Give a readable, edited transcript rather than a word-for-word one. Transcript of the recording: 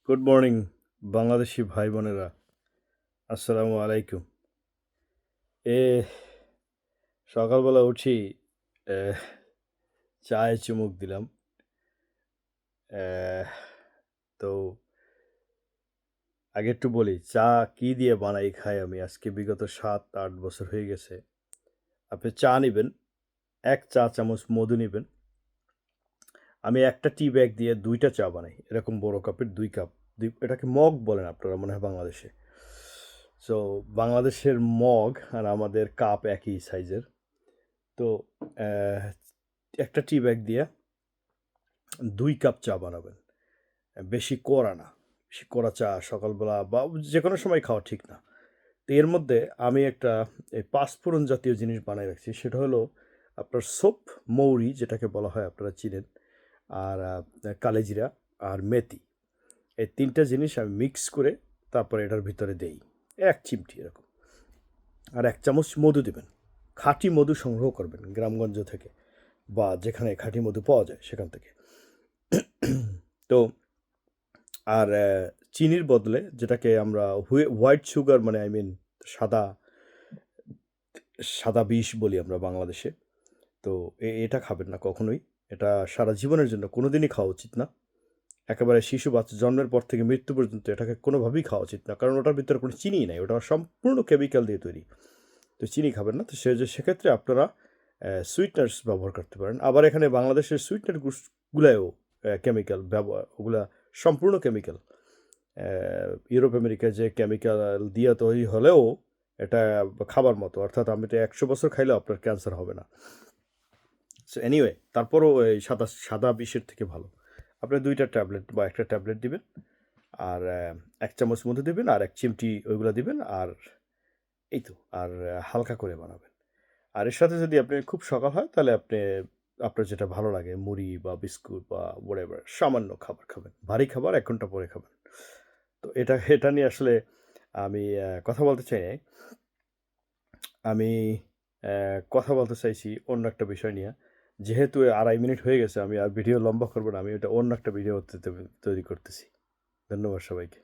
Good morning Bangladeshi ভাই বোনেরা, আসসালামু আলাইকুম। এ সকালবেলা উঠি, আহ, চায়ে চুমুক দিলাম। আহ, তো আগে একটু বলি, চা কি দিয়ে বানাই খাই আমি আজকে বিগত 7-8 বছর হয়ে গেছে। আপনি চা নেবেন, 1 চা চামচ মধু নেবেন। আমি একটা টি ব্যাগ দিয়ে 2টা চা বানাই, এরকম বড় কাপের 2 কাপ। এটাকে মগ বলেন আপনারা মনে হয় বাংলাদেশে। সো বাংলাদেশের মগ আর আমাদের কাপ একই সাইজের। তো আহ, একটা টি ব্যাগ দিয়ে 2 কাপ চা বানাবেন। বেশি কড়া না, বেশি কড়া চা সকালবেলা বা যে কোনো সময় খাওয়া ঠিক না। তো এর মধ্যে আমি একটা এই পাঁচফোড়ন জাতীয় জিনিস বানাই রাখছি, সেটা হলো আপনার সোপ, মৌরি যেটাকে বলা হয় আপনারা চিনেন, আর কালেজিরা আর মেথি। এই 3টা জিনিস আমি মিক্স করে তারপরে এটার ভিতরে দেই 1 চিমটি এরকম। আর 1 চামচ মধু দেবেন। খাঁটি মধু সংগ্রহ করবেন গ্রামগঞ্জ থেকে বা যেখানে খাঁটি মধু পাওয়া যায় সেখান থেকে। তো আর চিনির বদলে যেটাকে আমরা হোয়াইট সুগার, মানে আই মিন সাদা সাদা বিষ বলি আমরা বাংলাদেশে। তো এটা খাবেন না কখনোই। এটা সারা জীবনের জন্য কোনো দিনই খাওয়া উচিত না। একেবারে শিশু বাচ্চা জন্মের পর থেকে মৃত্যু পর্যন্ত এটাকে কোনোভাবেই খাওয়া উচিত না, কারণ ওটার ভিতরে কোনো চিনিই নাই, ওটা সম্পূর্ণ কেমিক্যাল দিয়ে তৈরি। তো চিনি খাবেন না। তো সেক্ষেত্রে আপনারা সুইটনার্স ব্যবহার করতে পারেন। আবার এখানে বাংলাদেশের সুইটনার গুলায়ও কেমিক্যাল ব্যবহার, ওগুলা সম্পূর্ণ কেমিক্যাল। ইউরোপ আমেরিকায় যে কেমিক্যাল দিয়ে তৈরি হলেও এটা খাবার মতো, অর্থাৎ আমি এটা 100 বছর খাইলেও আপনার ক্যান্সার হবে না। সো এনিওয়ে, তারপরও এই সাদা সাদা বিষের থেকে ভালো। আপনি 2টা ট্যাবলেট বা একটা ট্যাবলেট দিবেন, আর 1 চামচ মধু দিবেন, আর 1 চিমটি ওইগুলো দিবেন, আর এই তো। আর হালকা করে বানাবেন। আর এর সাথে যদি আপনি খুব সকাল হয় তাহলে আপনি আপনার যেটা ভালো লাগে মুড়ি বা বিস্কুট বা হোয়াটএভার সামান্য খাবার খাবেন। ভারী খাবার 1 ঘন্টা পরে খাবেন। তো এটা এটা নিয়ে আসলে আমি কথা বলতে চাই নাই। আমি কথা বলতে চাইছি অন্য একটা বিষয় নিয়ে। যেহেতু 2.5 মিনিট হয়ে গেছে, আমি আর ভিডিও লম্বা করব না। আমি এটা অন্য একটা ভিডিও তৈরি করতেছি। ধন্যবাদ সবাইকে।